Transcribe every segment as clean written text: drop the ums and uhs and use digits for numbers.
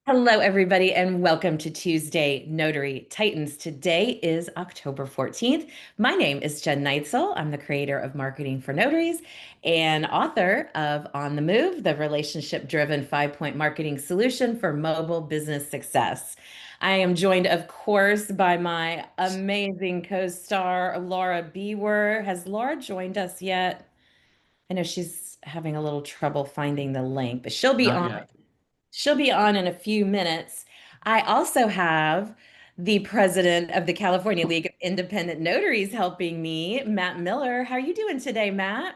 Hello, everybody, and welcome to Tuesday Notary Titans. Today is October 14th. My name is Jen Neitzel. I'm the creator of Marketing for Notaries and author of On the Move, the relationship-driven five-point marketing solution for mobile business success. I am joined, of course, by my amazing co-star, Laura Bewer. Has Laura joined us yet? I know she's having a little trouble finding the link, but she'll be Not on. yet. She'll be on in a few minutes. I also have the president of the California League of Independent Notaries helping me, Matt Miller. How are you doing today, Matt?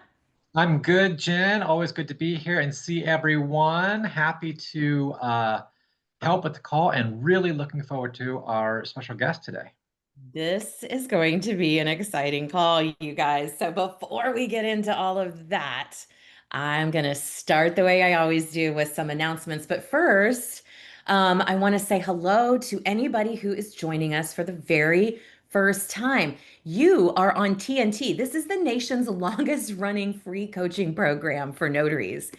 I'm good, Jen. Always good to be here and see everyone. Happy to help with the call and really looking forward to our special guest today. This is going to be an exciting call, you guys. So before we get into all of that, I'm going to start the way I always do with some announcements. But first, I want to say hello to anybody who is joining us for the very first time. You are on TNT. This is the nation's longest running free coaching program for notaries.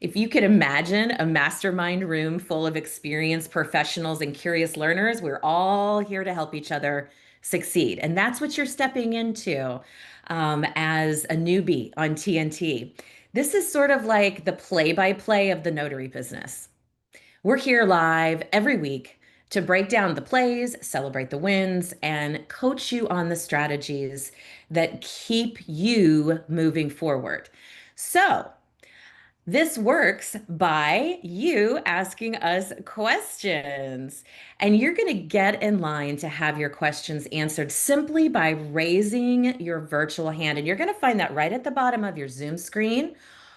If you could imagine a mastermind room full of experienced professionals and curious learners, we're all here to help each other succeed. And that's what you're stepping into as a newbie on TNT. This is sort of like the play by play of the notary business. We're here live every week to break down the plays, celebrate the wins, and coach you on the strategies that keep you moving forward. So, this works by you asking us questions. And you're going to get in line to have your questions answered simply by raising your virtual hand. And you're going to find that right at the bottom of your Zoom screen,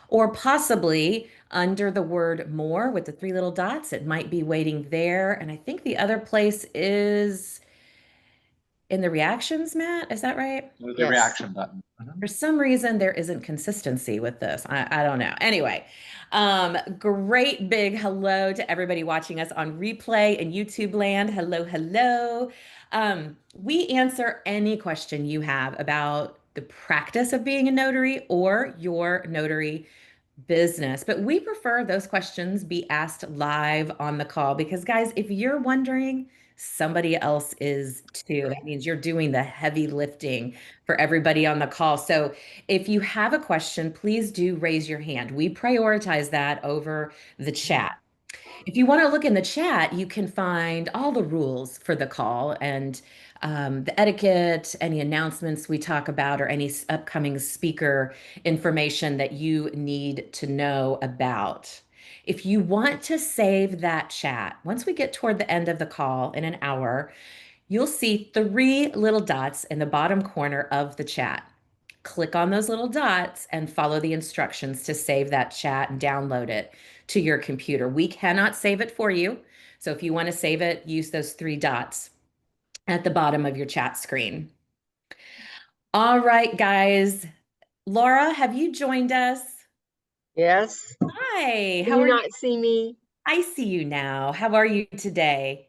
or possibly under the word more with the three little dots. It might be waiting there. And I think the other place is in the reactions, Matt. Is that right? The Yes. reaction button. For some reason, there isn't consistency with this. I don't know. Anyway, great big hello to everybody watching us on replay in YouTube land. Hello, hello. We answer any question you have about the practice of being a notary or your notary business. But we prefer those questions be asked live on the call because, guys, if you're wondering, somebody else is too. That means you're doing the heavy lifting for everybody on the call. So if you have a question, please do raise your hand. We prioritize that over the chat. If you want to look in the chat, you can find all the rules for the call and the etiquette, any announcements we talk about, or any upcoming speaker information that you need to know about. If you want to save that chat, once we get toward the end of the call in an hour, you'll see three little dots in the bottom corner of the chat. Click on those little dots and follow the instructions to save that chat and download it to your computer. We cannot save it for you. So if you want to save it, use those three dots at the bottom of your chat screen. All right, guys. Laura, have you joined us? Yes. Hi, Can how you are you? not see me? I see you now. How are you today?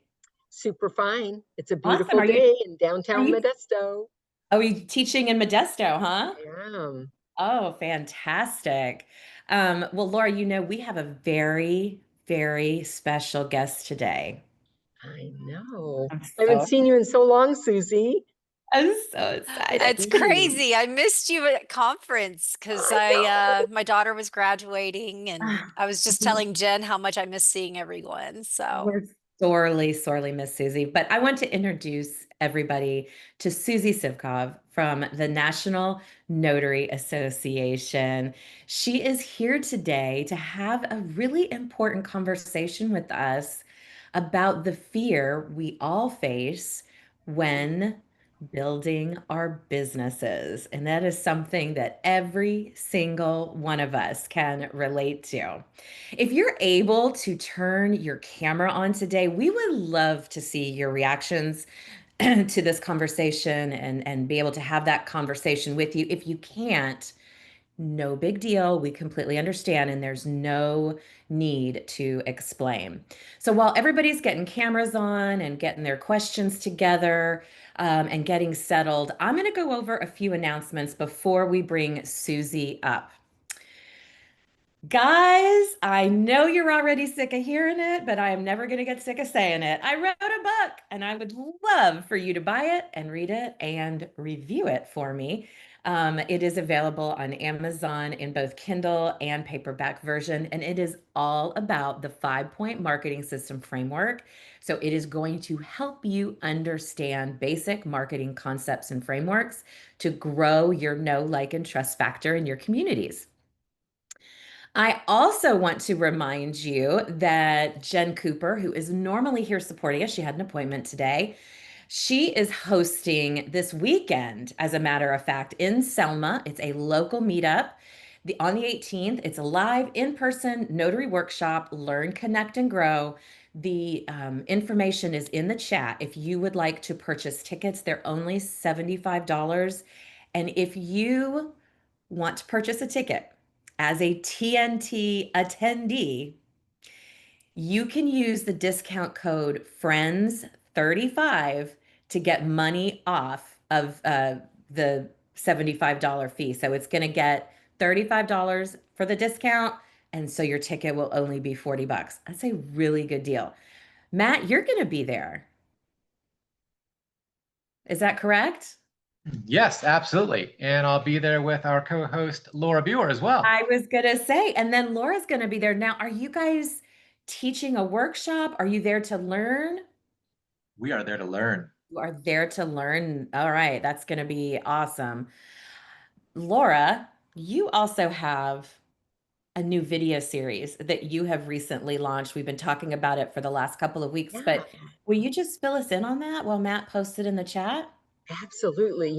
Super fine. It's a Awesome. beautiful day in downtown Modesto. Are you teaching in Modesto, huh? I am. Oh, fantastic. Well, Laura, we have a very, very special guest today. I know. I'm I haven't so, seen you in so long, Susie. I'm so I excited. It's see. crazy. I missed you at conference because I know. my daughter was graduating and I was just telling Jen how much I miss seeing everyone. So We're sorely, sorely miss Susie, but I want to introduce everybody to Susi Sivkov from the National Notary Association. She is here today to have a really important conversation with us about the fear we all face when building our businesses. And that is something that every single one of us can relate to. If you're able to turn your camera on today, we would love to see your reactions to this conversation and be able to have that conversation with you. If you can't, no big deal. We completely understand, and there's no need to explain. So while everybody's getting cameras on and getting their questions together and getting settled, I'm going to go over a few announcements before we bring Susie up. Guys, I know you're already sick of hearing it, but I am never going to get sick of saying it. I wrote a book and I would love for you to buy it and read it and review it for me. It is available on Amazon in both Kindle and paperback version, and it is all about the 5-point marketing system framework. So it is going to help you understand basic marketing concepts and frameworks to grow your know, like, and trust factor in your communities. I also want to remind you that Jen Cooper, who is normally here supporting us, she had an appointment today. She is hosting this weekend, as a matter of fact, in Selma. It's a local meetup. On the 18th, it's a live in-person notary workshop, Learn, Connect, and Grow. The information is in the chat. If you would like to purchase tickets, they're only $75. And if you want to purchase a ticket as a TNT attendee, you can use the discount code FRIENDS35 to get money off of the $75 fee. So it's going to get $35 for the discount. And so your ticket will only be 40 bucks. That's a really good deal. Matt, you're going to be there. Is that correct? Yes, absolutely. And I'll be there with our co-host Laura Buer as well. I was gonna say, and then Laura's gonna be there. Now, are you guys teaching a workshop? Are you there to learn? We are there to learn. You are there to learn. All right, that's gonna be awesome. Laura, you also have a new video series that you have recently launched. We've been talking about it for the last couple of weeks, Yeah. but will you just fill us in on that while Matt posted in the chat? Absolutely.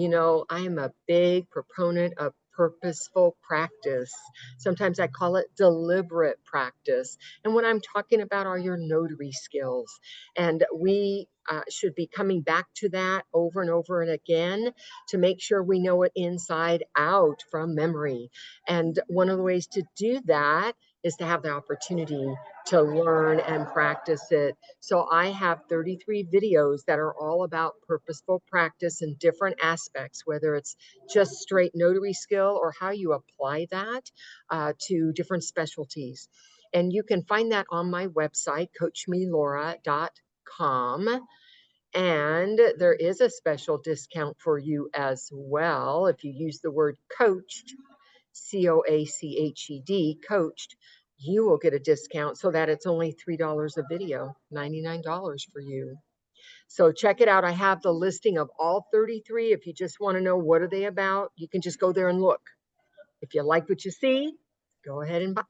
I am a big proponent of purposeful practice. Sometimes I call it deliberate practice. And what I'm talking about are your notary skills. And we should be coming back to that over and over and again to make sure we know it inside out from memory. And one of the ways to do that is to have the opportunity to learn and practice it. So I have 33 videos that are all about purposeful practice in different aspects, whether it's just straight notary skill or how you apply that to different specialties. And you can find that on my website, coachmelora.com. And there is a special discount for you as well. If you use the word coached, COACHED, coached, you will get a discount so that it's only $3 a video, $99 for you. So check it out. I have the listing of all 33. If you just want to know what are they about, you can just go there and look. If you like what you see, go ahead and buy.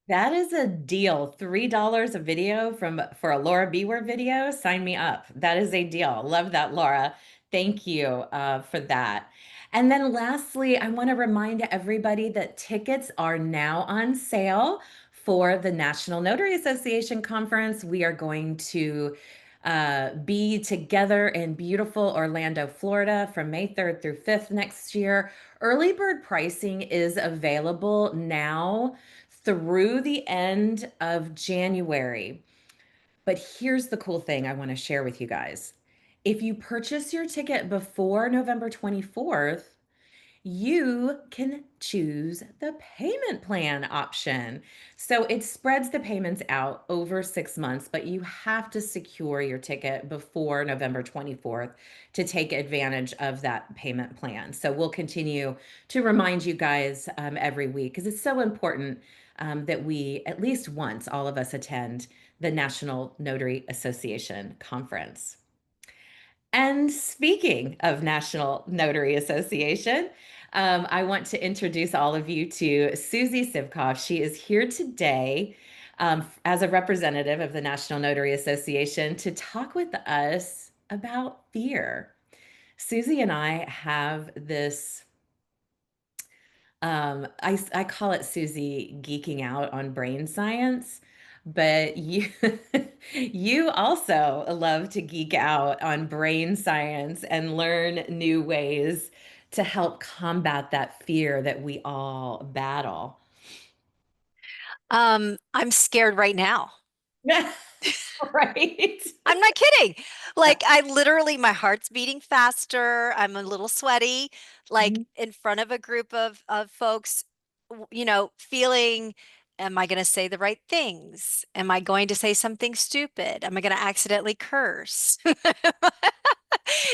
That is a deal. $3 a video for a Laura Bewer video. Sign me up. That is a deal. Love that, Laura. Thank you for that. And then lastly, I want to remind everybody that tickets are now on sale for the National Notary Association conference. We are going to be together in beautiful Orlando, Florida from May 3rd through 5th next year. Early bird pricing is available now through the end of January. But here's the cool thing I want to share with you guys. If you purchase your ticket before November 24th, you can choose the payment plan option. So it spreads the payments out over 6 months, but you have to secure your ticket before November 24th to take advantage of that payment plan. So we'll continue to remind you guys every week because it's so important that we, at least once, all of us attend the National Notary Association conference. And speaking of National Notary Association, I want to introduce all of you to Susi Sivkov. She is here today as a representative of the National Notary Association to talk with us about fear. Susi and I have this I call it Susi geeking out on brain science, but you you also love to geek out on brain science and learn new ways to help combat that fear that we all battle. I'm scared right now. Right? I'm not kidding. Like I literally, my heart's beating faster. I'm a little sweaty, like in front of a group of folks, feeling Am I going to say the right things? Am I going to say something stupid? Am I going to accidentally curse?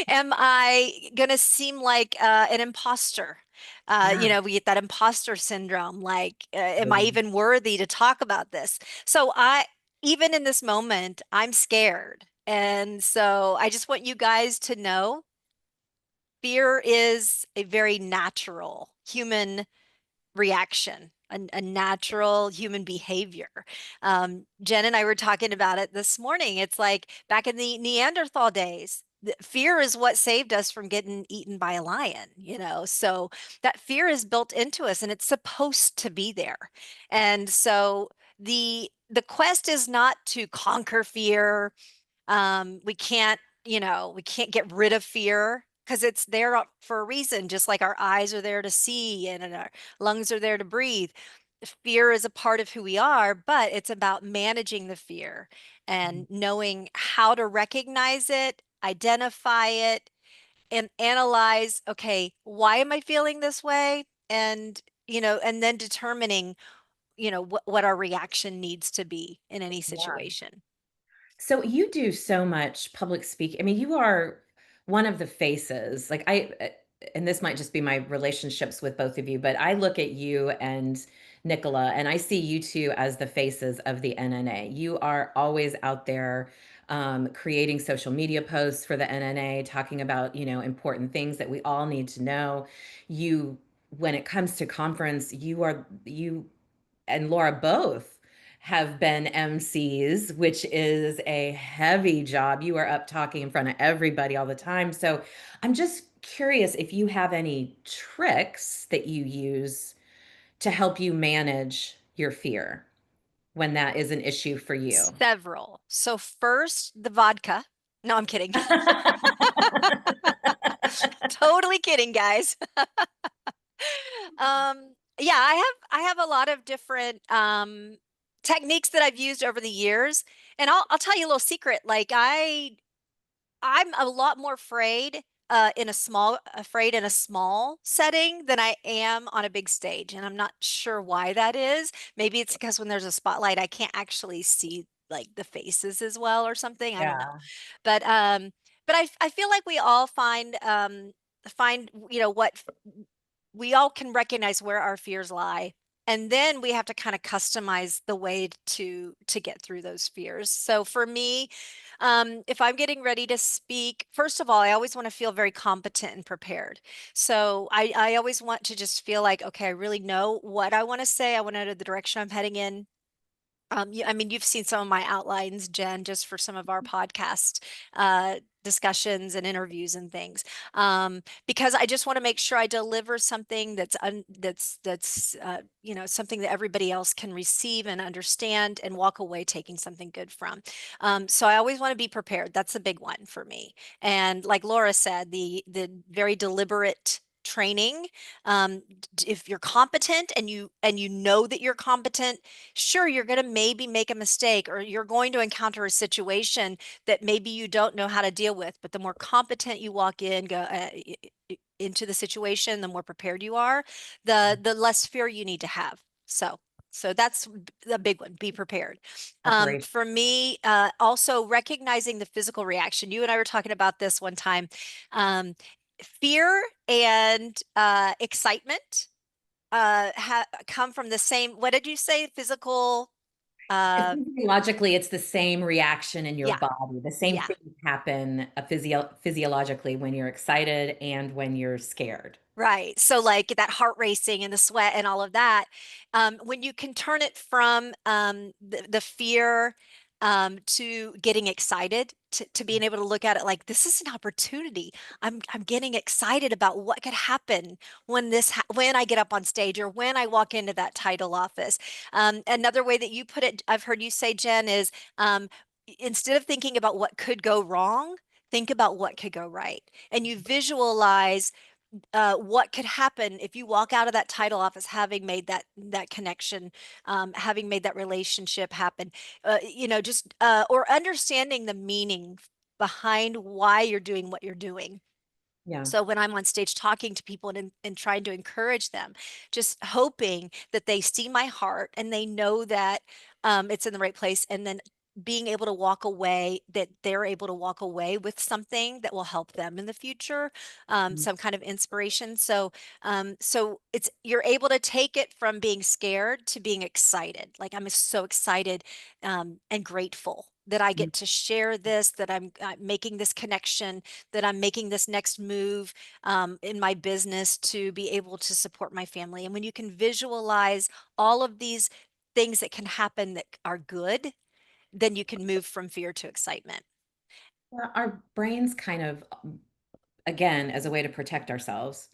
Am I going to seem like an imposter? Yeah. We get that imposter syndrome. Like, am I Totally. even worthy to talk about this? Even in this moment, I'm scared. And so I just want you guys to know fear is a very natural human reaction, a natural human behavior. Jen and I were talking about it this morning. It's like back in the Neanderthal days, fear is what saved us from getting eaten by a lion, So that fear is built into us and it's supposed to be there. And so the quest is not to conquer fear. We can't get rid of fear because it's there for a reason, just like our eyes are there to see and our lungs are there to breathe. Fear is a part of who we are, but it's about managing the fear and knowing how to recognize it, identify it, and analyze, okay, why am I feeling this way? And then determining, what our reaction needs to be in any Yeah. situation. So you do so much public speaking. I mean, you are one of the faces. And this might just be my relationships with both of you, but I look at you and Nicola, and I see you two as the faces of the NNA. You are always out there creating social media posts for the NNA, talking about, important things that we all need to know. You, when it comes to conference, you and Laura both have been MCs, which is a heavy job. You are up talking in front of everybody all the time. So I'm just curious if you have any tricks that you use to help you manage your fear when that is an issue for you. Several. So first, the vodka. No, I'm kidding. Totally kidding, guys. Yeah, I have a lot of different techniques that I've used over the years. And I'll tell you a little secret. Like I'm a lot more afraid in a small setting than I am on a big stage. And I'm not sure why that is. Maybe it's because when there's a spotlight, I can't actually see like the faces as well or something. I don't know. Yeah. But I feel like we all find what we all can recognize where our fears lie, and then we have to kind of customize the way to get through those fears. So for me, if I'm getting ready to speak, first of all, I always want to feel very competent and prepared. So I always want to just feel like, okay, I really know what I want to say. I want to know the direction I'm heading in. I mean, you've seen some of my outlines, Jen, just for some of our podcast discussions and interviews and things. Because I just want to make sure I deliver something that's something that everybody else can receive and understand and walk away taking something good from. So I always want to be prepared. That's a big one for me. And like Laura said, the very deliberate training. If you're competent and you know that you're competent, sure, you're going to maybe make a mistake or you're going to encounter a situation that maybe you don't know how to deal with. But the more competent you walk into the situation, the more prepared you are, the less fear you need to have. So that's the big one. Be prepared. Preparation. For me, also recognizing the physical reaction. You and I were talking about this one time. Fear and excitement come from the same, what did you say? Physical, Physiologically, it's the same reaction in your yeah, body. The same yeah. things happen physiologically when you're excited and when you're scared. Right. So like that heart racing and the sweat and all of that, when you can turn it from the fear to getting excited, to being able to look at it like this is an opportunity. I'm getting excited about what could happen when I get up on stage or when I walk into that title office. Another way that you put it, I've heard you say, Jen, is instead of thinking about what could go wrong, think about what could go right. And you visualize what could happen if you walk out of that title office having made that connection, having made that relationship happen, just or understanding the meaning behind why you're doing what you're doing. Yeah. So when I'm on stage talking to people and trying to encourage them, just hoping that they see my heart and they know that it's in the right place, and then being able to walk away, that they're able to walk away with something that will help them in the future, Mm. some kind of inspiration. So it's, you're able to take it from being scared to being excited. Like, I'm so excited and grateful that I Mm. get to share this, that I'm making this connection, that I'm making this next move in my business to be able to support my family. And when you can visualize all of these things that can happen that are good, then you can move from fear to excitement. Well, our brains kind of, again, as a way to protect ourselves.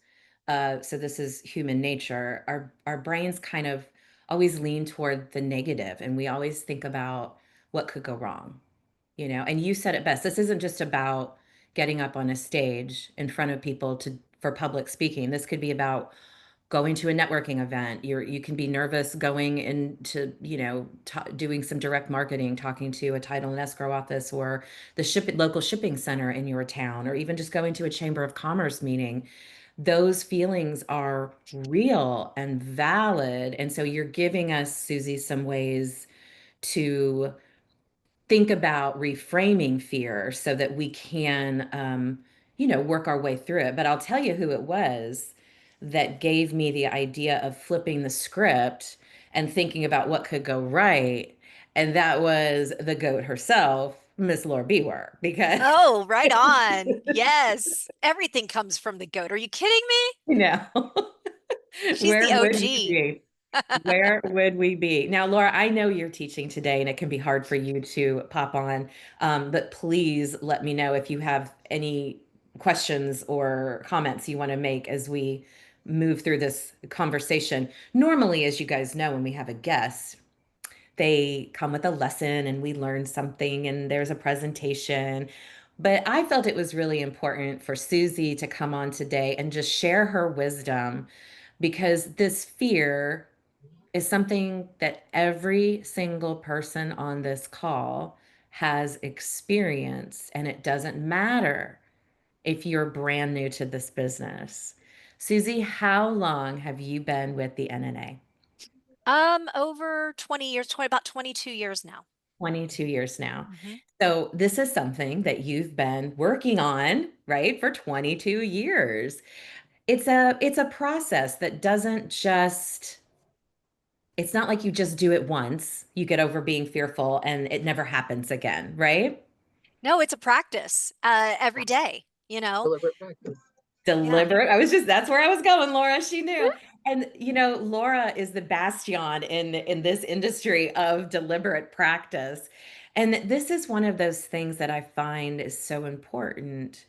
So this is human nature. Our brains kind of always lean toward the negative, and we always think about what could go wrong, you know. And you said it best. This isn't just about getting up on a stage in front of people to for public speaking. This could be about going to a networking event. You can be nervous going into, you know, doing some direct marketing, talking to a title and escrow office or the local shipping center in your town, or even just going to a chamber of commerce meeting. Those feelings are real and valid. And so you're giving us, Susie, some ways to think about reframing fear so that we can, you know, work our way through it. But I'll tell you who it was that gave me the idea of flipping the script and thinking about what could go right. And that was the goat herself, Miss Laura Bewer, because, Oh, right on. Yes. Everything comes from the goat. Are you kidding me? you know, She's where the would we OG. be? Where would we be? Now, Laura, I know you're teaching today and it can be hard for you to pop on, but please let me know if you have any questions or comments you want to make as we move through this conversation. Normally, as you guys know, when we have a guest, they come with a lesson and we learn something and there's a presentation. But I felt it was really important for Susie to come on today and just share her wisdom because this fear is something that every single person on this call has experienced, and it doesn't matter if you're brand new to this business. Susie, how long have you been with the NNA? Over 20 years, 20, about 22 years now. 22 years now. Hmm. So this is something that you've been working on, right, for 22 years. It's a process that doesn't just it's not like you just do it once, you get over being fearful and it never happens again, right? No, it's a practice every day, you know? Deliberate practice. Yeah. Deliberate. That's where I was going, Laura. She knew. And you know, Laura is the bastion in this industry of deliberate practice. And this is one of those things that I find is so important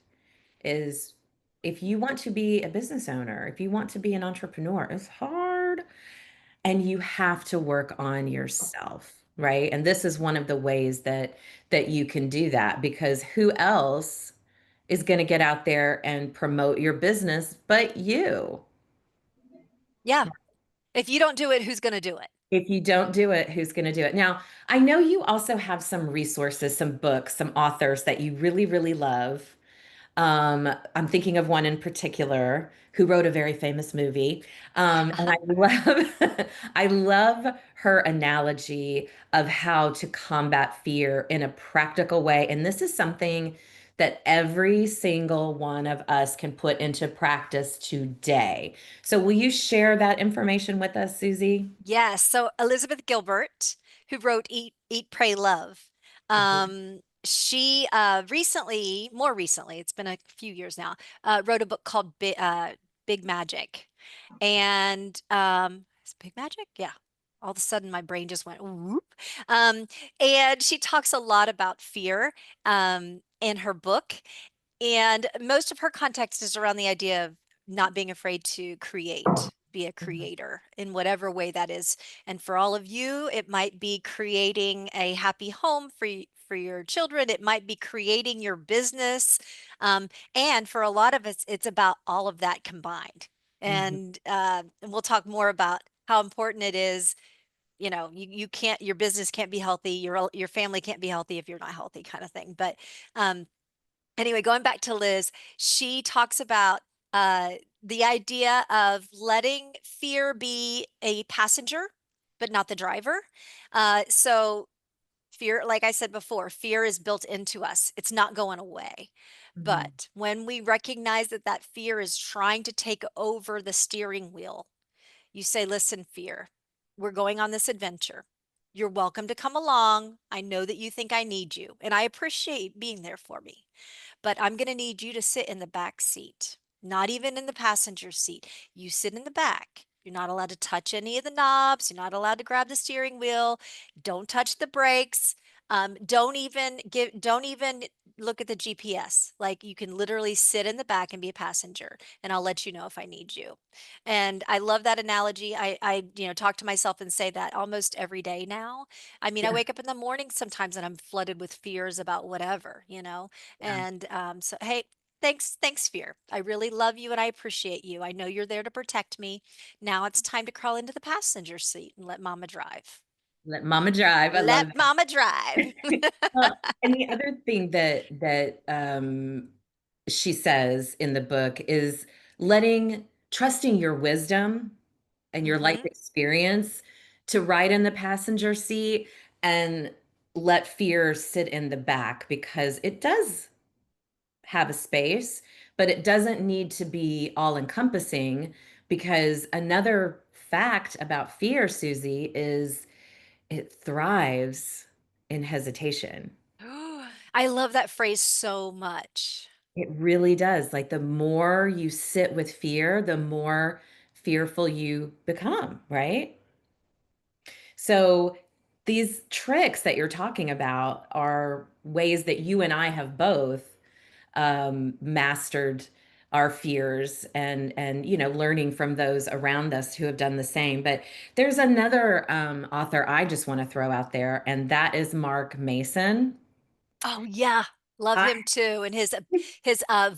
is if you want to be a business owner, if you want to be an entrepreneur, it's hard. And you have to work on yourself, right? And this is one of the ways that you can do that because who else is going to get out there and promote your business but you? Yeah. If you don't do it, who's going to do it? If you don't do it, who's going to do it? Now, I know you also have some resources, some books, some authors that you really, really love. I'm thinking of one in particular who wrote a very famous movie. And I love I love her analogy of how to combat fear in a practical way. And this is something that every single one of us can put into practice today. So will you share that information with us, Susie? Yes. So Elizabeth Gilbert, who wrote Eat, Pray, Love, Mhm. she recently, more recently, it's been a few years now, wrote a book called Big Magic. And is it Big Magic? Yeah. All of a sudden, my brain just went whoop. Um, and she talks a lot about fear in her book. And most of her context is around the idea of not being afraid to create, be a Mhm. creator in whatever way that is. And for all of you, it might be creating a happy home for your children. It might be creating your business. And for a lot of us, it's about all of that combined. Mhm. And we'll talk more about how important it is. You know, you can't, your business can't be healthy, your family can't be healthy if you're not healthy, kind of thing. But um, Anyway, going back to Liz, she talks about the idea of letting fear be a passenger, but not the driver. So fear, like I said before, fear is built into us. It's not going away. Mhm. But when we recognize that that fear is trying to take over the steering wheel, you say, listen, fear, we're going on this adventure. You're welcome to come along. I know that you think I need you, and I appreciate being there for me, but I'm going to need you to sit in the back seat, not even in the passenger seat. You sit in the back. You're not allowed to touch any of the knobs. You're not allowed to grab the steering wheel. Don't touch the brakes. Don't even look at the GPS. Like, you can literally sit in the back and be a passenger, and I'll let you know if I need you. And I love that analogy. I talk to myself and say that almost every day now. I mean, I Yeah, wake up in the morning sometimes and I'm flooded with fears about whatever. yeah. And so, hey, thanks, fear. I really love you and I appreciate you. I know you're there to protect me. Now it's time to crawl into the passenger seat and let mama drive. Let mama drive. I love Let mama drive. that. And the other thing that she says in the book is trusting your wisdom and your life Hmm. experience to ride in the passenger seat and let fear sit in the back because it does have a space, but it doesn't need to be all encompassing because another fact about fear, Susie, is it thrives in hesitation. I love that phrase so much. It really does. Like the more you sit with fear, the more fearful you become, right? So these tricks that you're talking about are ways that you and I have both mastered our fears and learning from those around us who have done the same. But there's another author I just want to throw out there, and that is Mark Mason. Oh yeah, love I him too, and his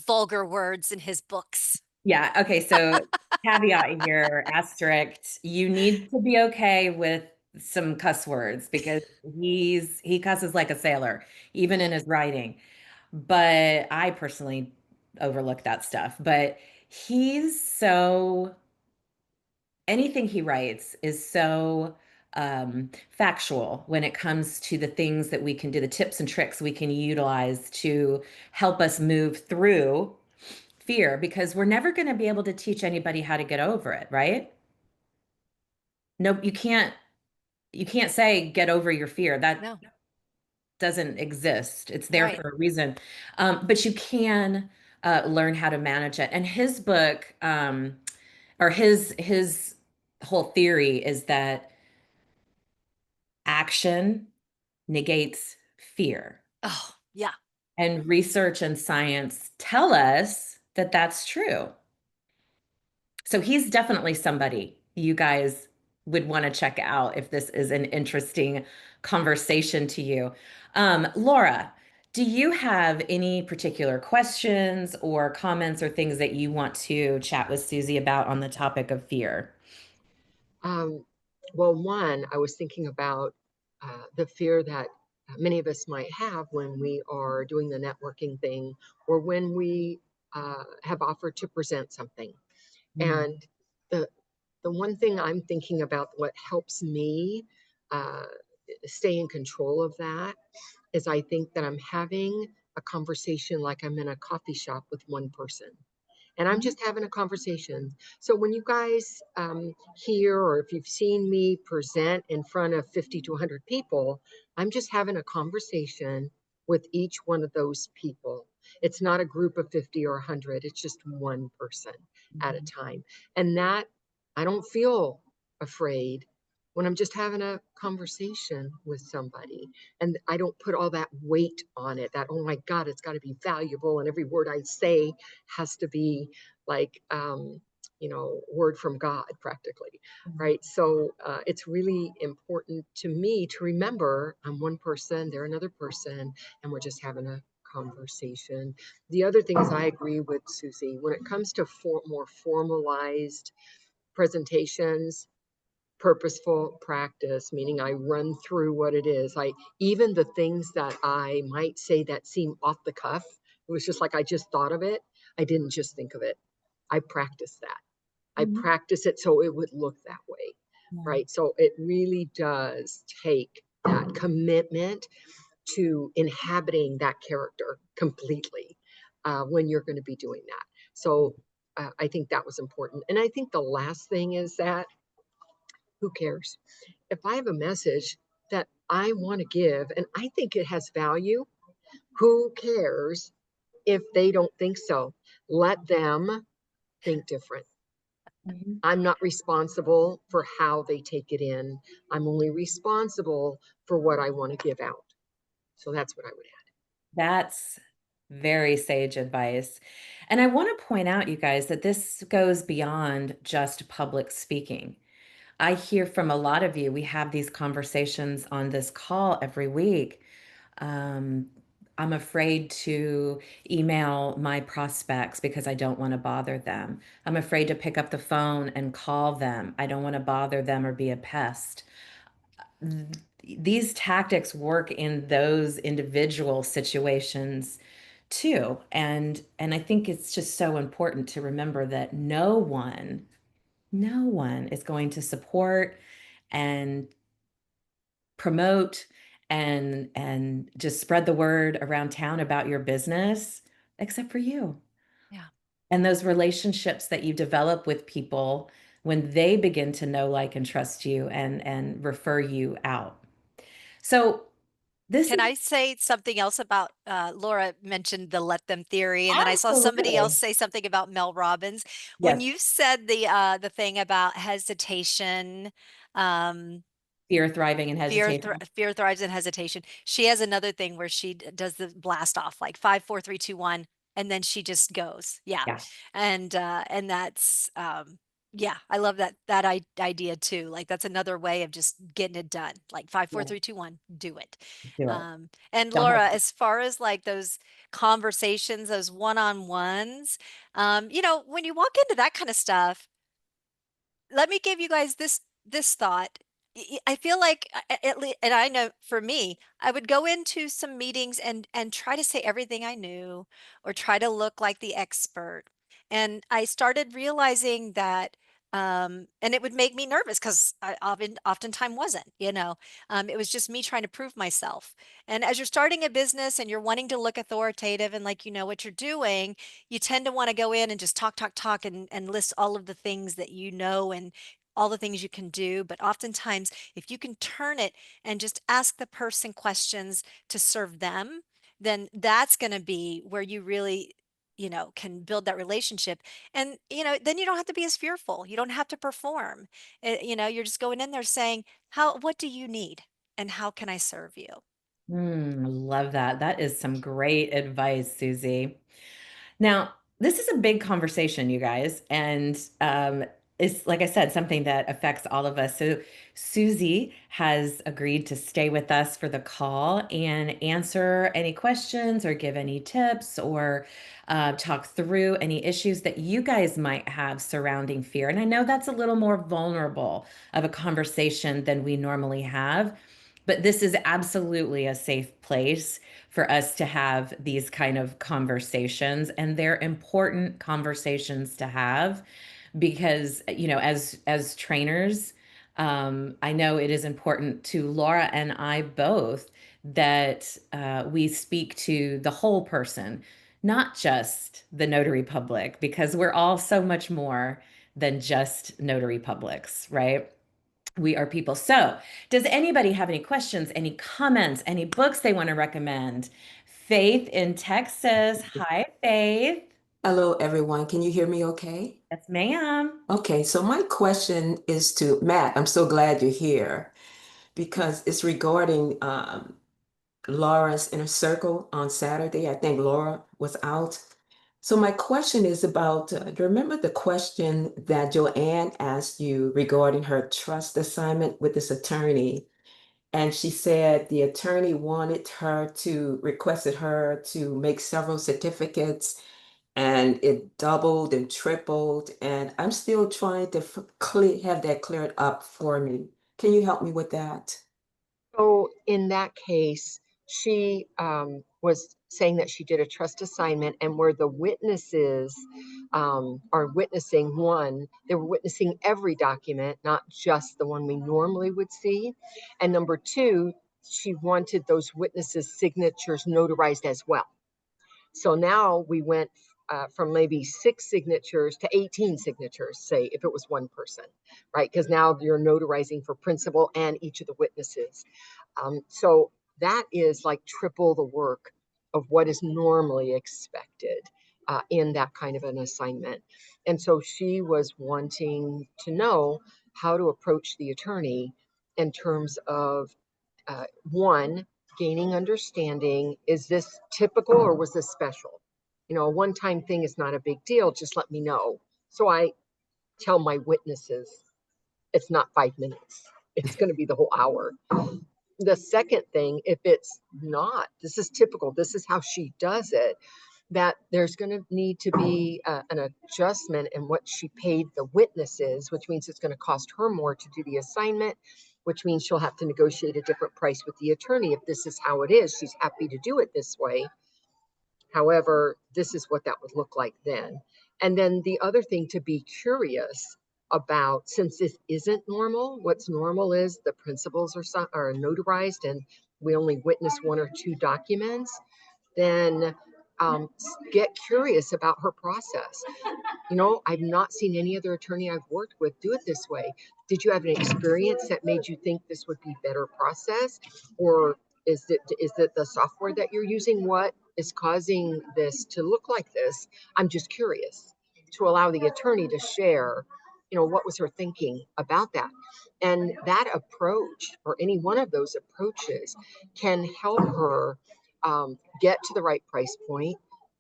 vulgar words in his books. Yeah, okay, so caveat here, asterisk, you need to be okay with some cuss words because he cusses like a sailor, even in his writing. But I personally overlook that stuff. But he's so anything he writes is so factual when it comes to the things that we can do, the tips and tricks we can utilize to help us move through fear because we're never going to be able to teach anybody how to get over it, right? No, you can't say get over your fear. That No, doesn't exist. It's there right. for a reason. But you can learn how to manage it. And his book, or his whole theory is that action negates fear. Oh, yeah. And research and science tell us that that's true. So he's definitely somebody you guys would want to check out if this is an interesting conversation to you. Laura, do you have any particular questions or comments or things that you want to chat with Susie about on the topic of fear? Um, well, one, I was thinking about the fear that many of us might have when we are doing the networking thing or when we have offered to present something. Mm, And the the one thing I'm thinking about, what helps me uh, stay in control of that, is I think that I'm having a conversation like I'm in a coffee shop with one person and I'm mm, just having a conversation. So when you guys hear or if you've seen me present in front of 50 to 100 people, I'm just having a conversation with each one of those people. It's not a group of 50 or 100, it's just one person at a mhm, time. And that I don't feel afraid when I'm just having a conversation with somebody. And I don't put all that weight on it that, oh my God, it's got to be valuable. And every word I say has to be like word from God practically, mhm. right? So it's really important to me to remember I'm one person, they're another person, and we're just having a conversation. The other thing is I agree with Susie when it comes to more formalized presentations, purposeful practice, meaning I run through what it is. I even the things that I might say that seem off the cuff It was just like I just thought of it. I didn't just think of it. I practiced that. I Mhm. practiced it so it would look that way, Yeah. right? So it really does take that commitment to inhabiting that character completely when you're going to be doing that. So I think that was important. And I think the last thing is that who cares? If I have a message that I want to give and I think it has value, who cares if they don't think so? Let them think different. Mhm. I'm not responsible for how they take it in. I'm only responsible for what I want to give out. So that's what I would add. That's very sage advice. And I want to point out, you guys, that this goes beyond just public speaking. I hear from a lot of you, we have these conversations on this call every week. Um, I'm afraid to email my prospects because I don't want to bother them. I'm afraid to pick up the phone and call them. I don't want to bother them or be a pest. These tactics work in those individual situations too. And I think it's just so important to remember that no one is going to support and promote and just spread the word around town about your business except for you. Yeah. And those relationships that you develop with people when they begin to know, like, and trust you and refer you out. So this Can is I say something else about Laura mentioned the let them theory, and then I saw somebody else absolutely, say something about Mel Robbins. When yes, you said the thing about hesitation, um, fear, thriving, and hesitation. fear thrives in hesitation. She has another thing where she does the blast off like 5 4 3 2 1, and then she just goes. Yeah. Yeah, And that's yeah, I love that idea too. Like that's another way of just getting it done. Like five four yeah, three two one, do it. do it. And Don't Laura, hesitate. as far as like those conversations, those one-on-ones, when you walk into that kind of stuff, let me give you guys this thought. I feel like at least, and I know for me, I would go into some meetings and try to say everything I knew or try to look like the expert. And I started realizing that and it would make me nervous because I oftentimes wasn't. It was just me trying to prove myself. And as you're starting a business and you're wanting to look authoritative and like you know what you're doing, you tend to want to go in and just talk and list all of the things that you know and all the things you can do. But oftentimes, if you can turn it and just ask the person questions to serve them, then that's going to be where you really can build that relationship. And then you don't have to be as fearful. You don't have to perform. You're just going in there saying, what do you need and how can I serve you? I love that. That is some great advice, Susie. Now, this is a big conversation, you guys, and it's like I said, something that affects all of us. So, Susie has agreed to stay with us for the call and answer any questions or give any tips or talk through any issues that you guys might have surrounding fear. And I know that's a little more vulnerable of a conversation than we normally have, but this is absolutely a safe place for us to have these kind of conversations, and they're important conversations to have because as trainers, I know it is important to Laura and I both that we speak to the whole person, not just the notary public, because we're all so much more than just notary publics, right? We are people. So, does anybody have any questions, any comments, any books they want to recommend? Faith in Texas. Hi, Faith. Hello, everyone. Can you hear me okay? Yes, ma'am. Okay, so my question is to Matt. I'm so glad you're here because it's regarding Laura's Inner Circle on Saturday. I think Laura was out. So my question is about, do you remember the question that Joanne asked you regarding her trust assignment with this attorney? And she said the attorney requested her to make several certificates and it doubled and tripled. And I'm still trying to have that cleared up for me. Can you help me with that? So in that case, she was saying that she did a trust assignment, and where the witnesses are witnessing one, they were witnessing every document, not just the one we normally would see. And number two, she wanted those witnesses' signatures notarized as well. So now we went from maybe 6 signatures to 18 signatures, say, if it was one person, right? Because now you're notarizing for principal and each of the witnesses. So that is like triple the work of what is normally expected in that kind of an assignment. And so she was wanting to know how to approach the attorney in terms of one, gaining understanding. Is this typical or was this special? You know, a one-time thing is not a big deal. Just let me know. So I tell my witnesses, it's not 5 minutes. It's going to be the whole hour. The second thing, if it's not, this is typical, this is how she does it, that there's going to need to be an adjustment in what she paid the witnesses, which means it's going to cost her more to do the assignment, which means she'll have to negotiate a different price with the attorney. If this is how it is, she's happy to do it this way. However, this is what that would look like then. And then the other thing to be curious about, since this isn't normal, what's normal is the principals are notarized and we only witness 1 or 2 documents, then get curious about her process. You know, I've not seen any other attorney I've worked with do it this way. Did you have an experience that made you think this would be better process? Or is it the software that you're using? What is causing this to look like this? I'm just curious, to allow the attorney to share, you know, what was her thinking about that. And that approach, or any one of those approaches, can help her get to the right price point,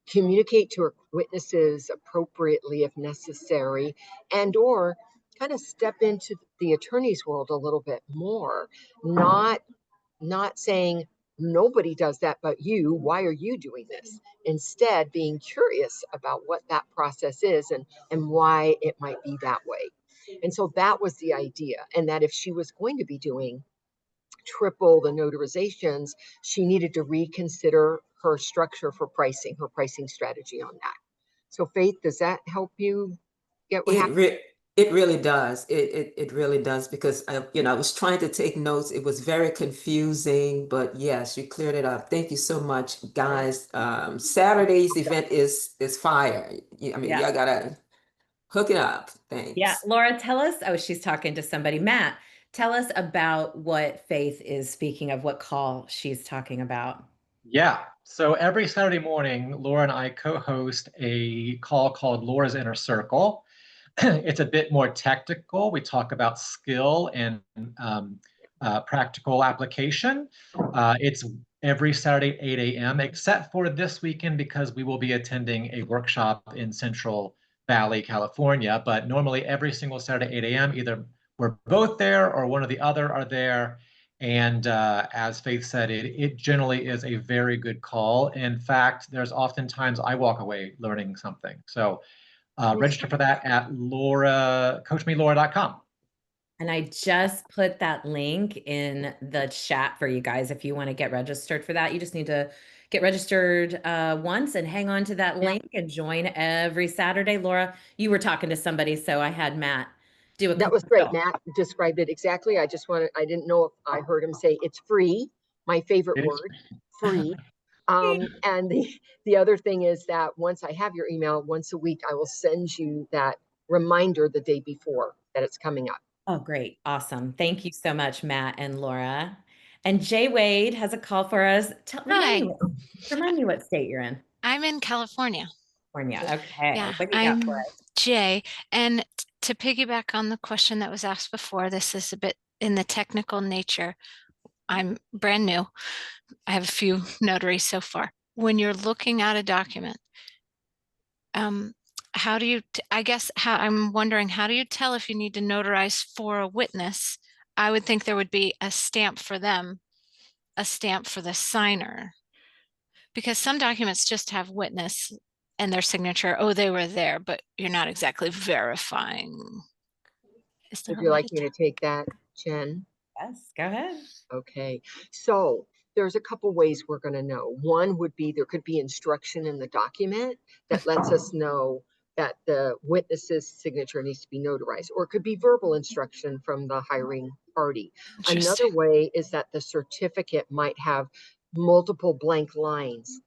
communicate to her witnesses appropriately if necessary, and or kind of step into the attorney's world a little bit more, not saying nobody does that but you, why are you doing this? Instead, being curious about what that process is and why it might be that way. And so that was the idea. And that if she was going to be doing triple the notarizations, she needed to reconsider her structure for pricing, her pricing strategy on that. So Faith, does that help you get what It happened? re it really does. It really does because I was trying to take notes. It was very confusing, but yes, you cleared it up. Thank you so much, guys. Saturday's event is fire. I mean, Yeah. y'all gotta hook it up. Yeah. Thanks. Laura, tell us. Oh, she's talking to somebody. Matt, tell us about what Faith is speaking of, what call she's talking about. Yeah. So every Saturday morning, Laura and I co-host a call called Laura's Inner Circle. It's a bit more technical. We talk about skill and practical application. It's every Saturday, 8 a.m., except for this weekend because we will be attending a workshop in Central Valley, California. But normally every single Saturday, 8 a.m., either we're both there or one or the other are there. And as Faith said, it generally is a very good call. In fact, there's oftentimes I walk away learning something. So register for that at coachmelaura.com. And I just put that link in the chat for you guys. If you want to get registered for that, you just need to get registered once and hang on to that link and join every Saturday. Laura, you were talking to somebody, so I had Matt do a That was great. commercial. Matt described it exactly. I didn't know if I heard him say it's free, my favorite It is. word, free. And the other thing is that once I have your email, once a week, I will send you that reminder the day before that it's coming up. Oh, great. Awesome. Thank you so much, Matt and Laura. And Jay Wade has a call for us. Hi, Remind me what state you're in. I'm in California. California. Okay. Yeah, What do you got for I'm us? Jay. And to piggyback on the question that was asked before, this is a bit in the technical nature. I'm brand new. I have a few notaries so far. When you're looking at a document, how do you, I guess, I'm wondering, how do you tell if you need to notarize for a witness? I would think there would be a stamp for them, a stamp for the signer, because some documents just have witness and their signature. Oh, they were there, but you're not exactly verifying. Is there Would a you way like to me to take that, Jen? Yes, go ahead. Okay. So there's a couple ways we're going to know. One would be there could be instruction in the document that lets us know that the witness's signature needs to be notarized, or it could be verbal instruction from the hiring party. Another Interesting. way is that the certificate might have multiple blank lines.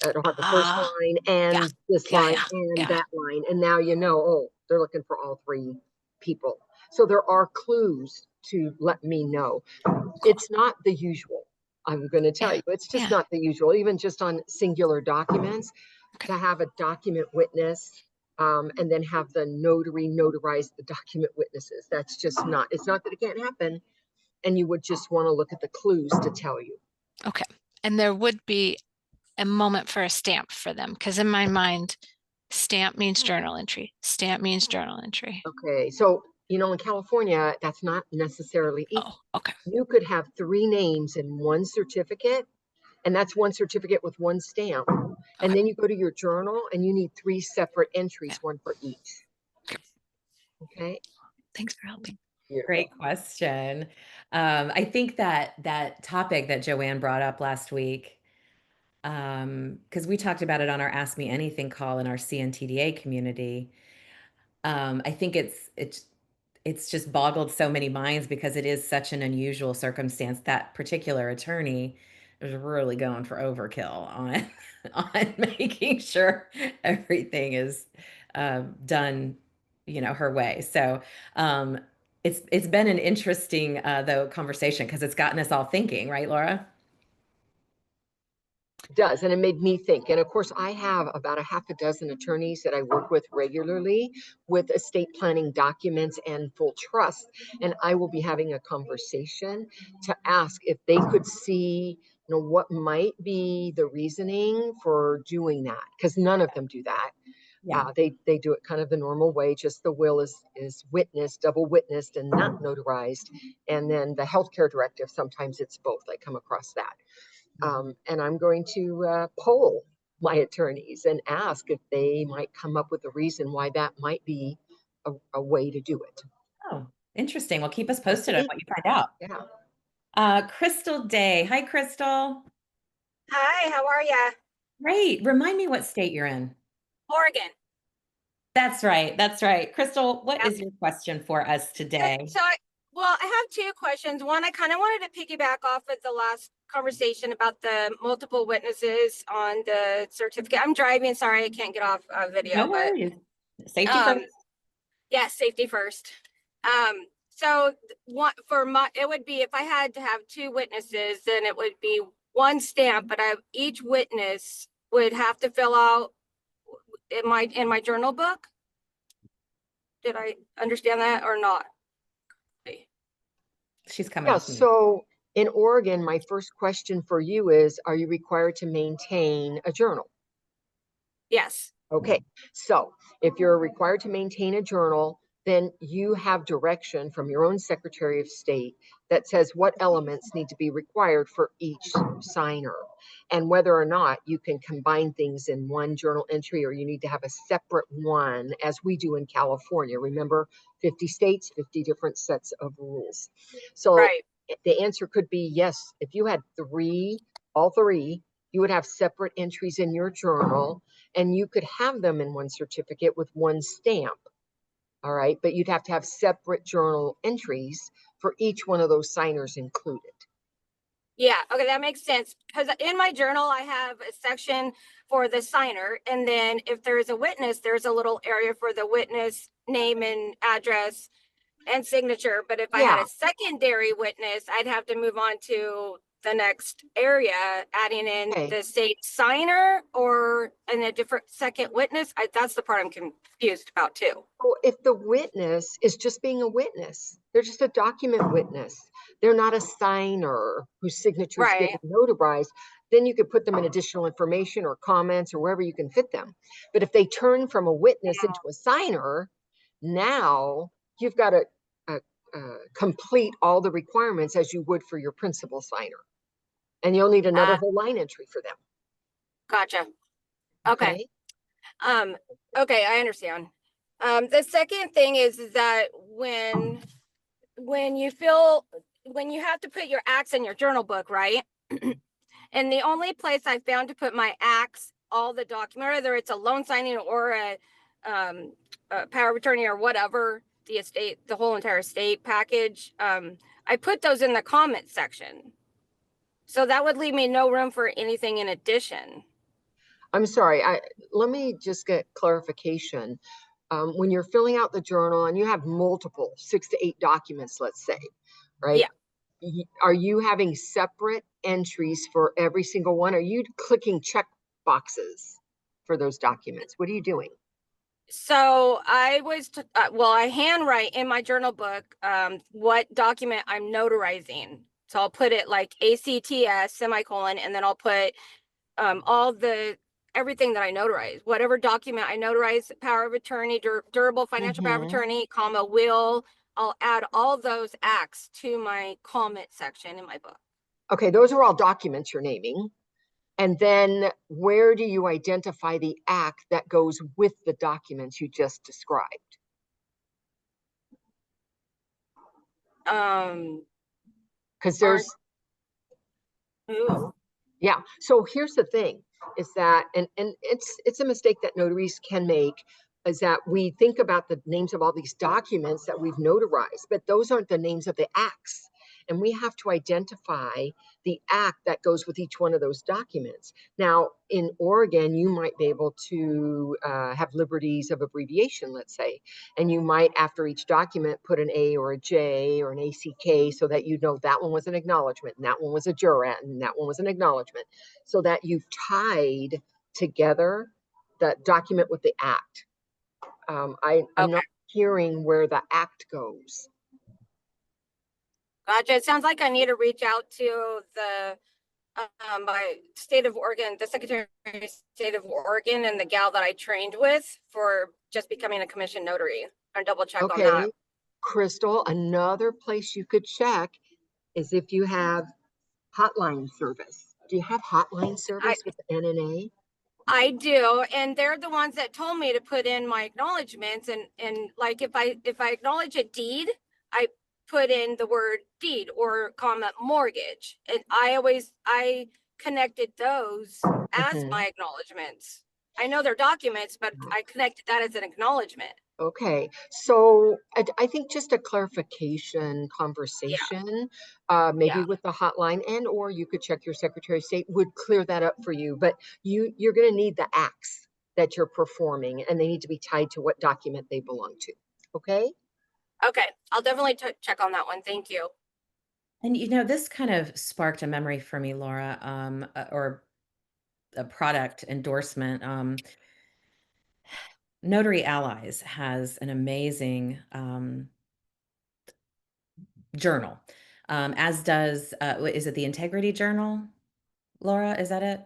It'll have the first Ah, line yeah, and this yeah, line yeah, and yeah. that line. And now you know, oh, they're looking for all three people. So there are clues to let me know. Cool. It's not the usual. I'm going to tell Yeah, you, it's just yeah. not the usual, even just on singular documents, Okay. to have a document witness and then have the notary notarize the document witnesses. That's just not, it's not that it can't happen. And you would just want to look at the clues to tell you. Okay. And there would be a moment for a stamp for them, because in my mind, stamp means journal entry. Stamp means journal entry. Okay, so, you know, in California, that's not necessarily equal. Oh, okay. You could have three names in one certificate, and that's one certificate with one stamp. And Okay. then you go to your journal and you need three separate Yeah. entries, one for each. Okay. Okay. Thanks for helping. Great question. I think that that topic that Joanne brought up last week, because we talked about it on our Ask Me Anything call in our CNTDA community. I think it's just boggled so many minds because it is such an unusual circumstance. That particular attorney was really going for overkill on on making sure everything is done, her way. So it's been an interesting though conversation because it's gotten us all thinking, right, Laura? Does, and it made me think. And of course, I have about a half a dozen attorneys that I work with regularly with estate planning documents and full trust. And I will be having a conversation to ask if they could see, what might be the reasoning for doing that, because none of them do that. Yeah. They do it kind of the normal way. Just the will is witnessed, double witnessed, and not notarized. And then the healthcare directive, sometimes it's both. I come across that. And I'm going to poll my attorneys and ask if they might come up with a reason why that might be a way to do it. Oh, interesting. Well, keep us We'll posted on see. what you find out. Yeah. Crystal Day. Hi, Crystal. Hi, how are ya? Great. Remind me what state you're in. Oregon. That's right. That's right. Crystal, what Yep. is your question for us today? I have two questions. One, I kind of wanted to piggyback off of the last conversation about the multiple witnesses on the certificate. I'm driving, sorry, I can't get off video, No but worries. Safety first. yeah, safety first. It would be if I had to have two witnesses, then it would be one stamp, but each witness would have to fill out in my journal book. Did I understand that or not? She's coming Yeah. off mute. So in Oregon, my first question for you is, are you required to maintain a journal? Yes. Okay, so if you're required to maintain a journal, then you have direction from your own Secretary of State that says what elements need to be required for each signer and whether or not you can combine things in one journal entry or you need to have a separate one, as we do in California. Remember, 50 states, 50 different sets of rules. So Right. the answer could be yes. If you had all three, you would have separate entries in your journal and you could have them in one certificate with one stamp. All right. But you'd have to have separate journal entries for each one of those signers included. Yeah, okay, that makes sense. Because in my journal, I have a section for the signer. And then if there is a witness, there's a little area for the witness name and address and signature. But if I had Yeah. a secondary witness, I'd have to move on to the next area, adding in Okay. the state signer or in a different second witness. That's the part I'm confused about too. Well, if the witness is just being a witness, they're just a document witness. They're not a signer whose signature is Right. getting notarized. Then you could put them in additional information or comments or wherever you can fit them. But if they turn from a witness into a signer, now you've got to complete all the requirements as you would for your principal signer. And you'll need another whole line entry for them. Gotcha. Okay. Okay, I understand. The second thing is that when you have to put your acts in your journal book, right? And the only place I found to put my acts, all the document, whether it's a loan signing or a power of attorney or whatever, the estate, the whole entire estate package, I put those in the comment section. So that would leave me no room for anything in addition. I'm sorry, let me just get clarification. When you're filling out the journal and you have multiple 6 to 8 documents, let's say, right? Yeah. Are you having separate entries for every single one? Are you clicking check boxes for those documents? What are you doing? So I was, well, I handwrite in my journal book what document I'm notarizing. So I'll put it like ACTS semicolon, and then I'll put all the everything that I notarize, whatever document I notarize, power of attorney, durable financial power of attorney, comma, will. I'll add all those acts to my comment section in my book. Okay, those are all documents you're naming. And then where do you identify the act that goes with the documents you just described? Because there's, Ooh. yeah. So here's the thing is that, and it's a mistake that notaries can make, is that we think about the names of all these documents that we've notarized, but those aren't the names of the acts. And we have to identify the act that goes with each one of those documents. Now, in Oregon, you might be able to have liberties of abbreviation, let's say, and you might, after each document, put an A or a J or an ACK so that you know that one was an acknowledgement and that one was a jurat and that one was an acknowledgement, so that you've tied together the document with the act. I'm not hearing where the act goes. Gotcha. It sounds like I need to reach out to the my state of Oregon, the Secretary of State of Oregon, and the gal that I trained with for just becoming a commissioned notary, and double check on that. Okay, Crystal, another place you could check is if you have hotline service. Do you have hotline service with the NNA? I do, and they're the ones that told me to put in my acknowledgments, and like if I acknowledge a deed, I put in the word deed or comma mortgage, and I connected those as my acknowledgments. I know they're documents, but I connected that as an acknowledgement. Okay, so I think just a clarification conversation, maybe with the hotline, and or you could check your Secretary of State, would clear that up for you. But you're going to need the acts that you're performing, and they need to be tied to what document they belong to. Okay. Okay, I'll definitely check on that one. Thank you. And this kind of sparked a memory for me, Laura, or a product endorsement. Notary Allies has an amazing journal, as does, is it the Integrity Journal, Laura? Is that it?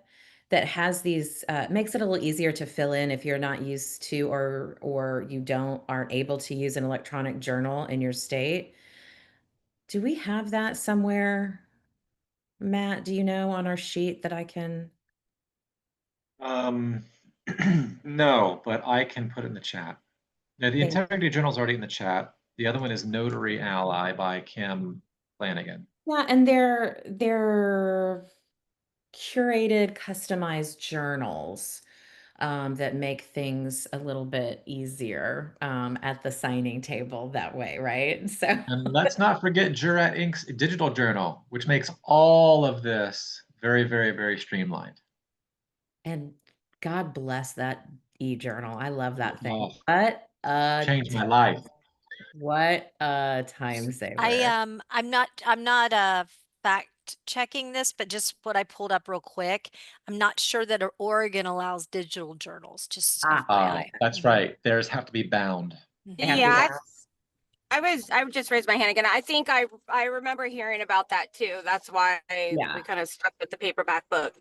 That has these, makes it a little easier to fill in if you're not used to, or you aren't able to use an electronic journal in your state. Do we have that somewhere, Matt? Do you know, on our sheet that I can? Um, no, but I can put it in the chat. No, the Thank Integrity Journal is already in the chat. The other one is Notary Ally by Kim Flanagan. Yeah, and they're curated, customized journals that make things a little bit easier at the signing table that way, right? So, And let's not forget Jurat Inc.'s digital journal, which makes all of this very, very, very streamlined. and God bless that e-journal. I love that thing. Oh, changed my life. What a time saver. I'm not fact checking this, but just what I pulled up real quick. I'm not sure that Oregon allows digital journals, just FYI. That's right. Theirs have to be bound. They have to be Yeah, back. I just raised my hand again. I think I remember hearing about that too. That's why Yeah. we kind of stuck with the paperback book.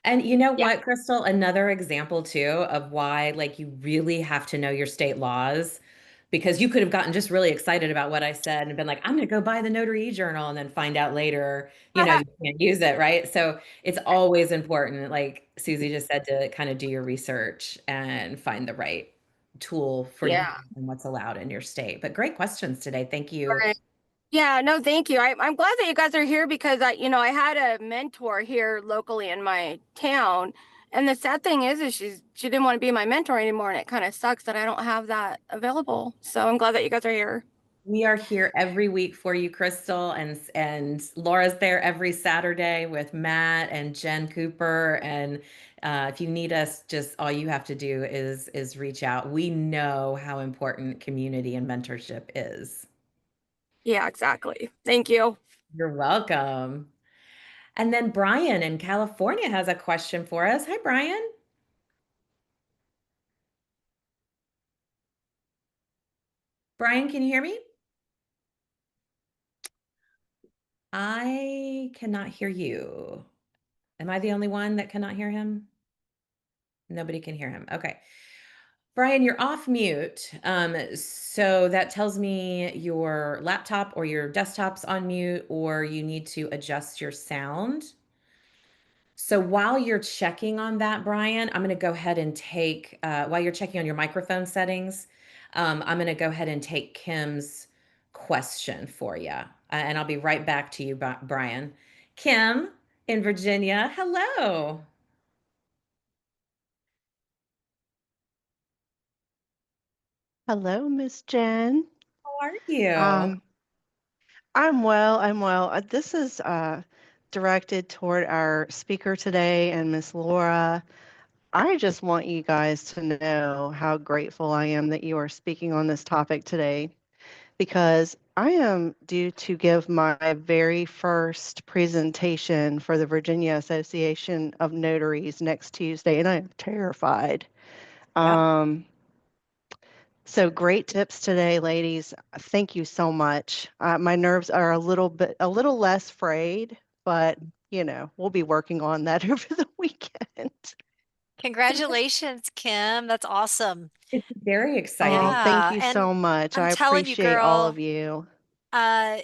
And you know what, Crystal? Another example too of why, like, you really have to know your state laws, because you could have gotten just really excited about what I said and been like, I'm going to go buy the Notary e-journal, and then find out later, you can't use it, right? So it's always important, like Susie just said, to kind of do your research and find the right tool for you and what's allowed in your state. But great questions today. Thank you. Right. Yeah, no, thank you. I'm glad that you guys are here because I had a mentor here locally in my town. And the sad thing is she didn't want to be my mentor anymore. And it kind of sucks that I don't have that available. So I'm glad that you guys are here. We are here every week for you, Crystal, and Laura's there every Saturday with Matt and Jen Cooper. And if you need us, just all you have to do is reach out. We know how important community and mentorship is. Yeah, exactly. Thank you. You're welcome. And then Brian in California has a question for us. Hi, Brian. Brian, can you hear me? I cannot hear you. Am I the only one that cannot hear him? Nobody can hear him. Okay. Brian, you're off mute. So that tells me your laptop or your desktop's on mute, or you need to adjust your sound. So while you're checking on that, Brian, I'm going to go ahead and take, while you're checking on your microphone settings, I'm going to go ahead and take Kim's question for you. And I'll be right back to you, Brian. Kim in Virginia, hello. Hello, Miss Jen. How are you? Um, I'm well. I'm well. This is directed toward our speaker today and Miss Laura. I just want you guys to know how grateful I am that you are speaking on this topic today because I am due to give my very first presentation for the Virginia Association of Notaries next Tuesday, and I am terrified. Yep. So great tips today, ladies. Thank you so much. My nerves are a little less frayed, but we'll be working on that over the weekend. Congratulations, Kim. That's awesome. It's very Oh, exciting. thank Yeah. you And so much. I'm I telling you, appreciate all of girl, you. uh,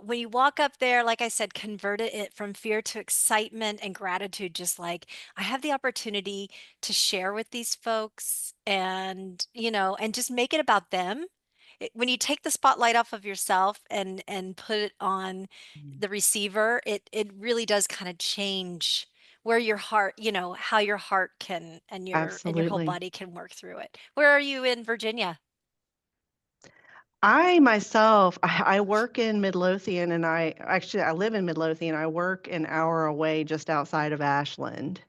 when you walk up there, like I said, convert it from fear to excitement and gratitude. Just like I have the opportunity to share with these folks and just make it about them. When you take the spotlight off of yourself and put it on Mm. the receiver, it really does kind of change where your heart, how your heart can and your whole Absolutely. body can work through it. Where are you in Virginia? I myself, I work in Midlothian, and I live in Midlothian. I work an hour away just outside of Ashland.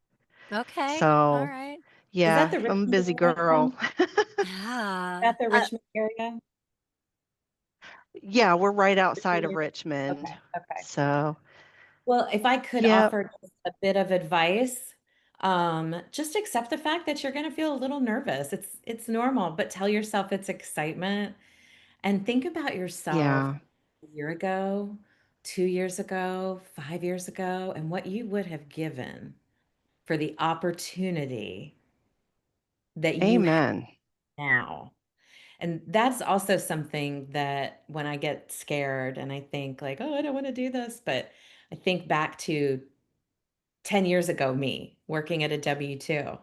Okay. All So, right. Is that yeah, the I'm a Richmond busy area, Kim? girl. Is Yeah. that the Richmond area? Yeah, we're right outside of Virginia? Richmond. Okay, okay. So, Well, if I could yeah. offer just a bit of advice, just accept the fact that you're going to feel a little nervous. It's normal, but tell yourself it's excitement and think about yourself Yeah. a year ago, 2 years ago, 5 years ago, and what you would have given for the opportunity that you have Amen. now. And that's also something that when I get scared and I think like, oh, I don't want to do this, but I think back to 10 years ago me working at a W-2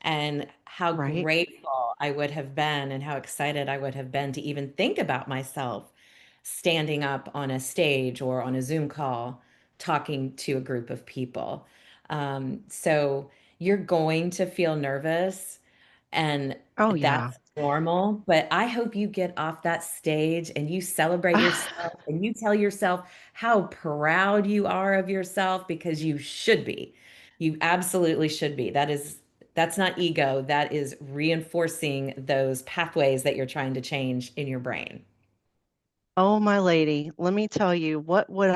and how Right. grateful I would have been and how excited I would have been to even think about myself standing up on a stage or on a Zoom call talking to a group of people. So you're going to feel nervous and Oh, yeah. that's normal, but I hope you get off that stage and you celebrate yourself and you tell yourself how proud you are of yourself because you should be. You absolutely should be. That's not ego. That is reinforcing those pathways that you're trying to change in your brain. Oh, my lady, let me tell you, what would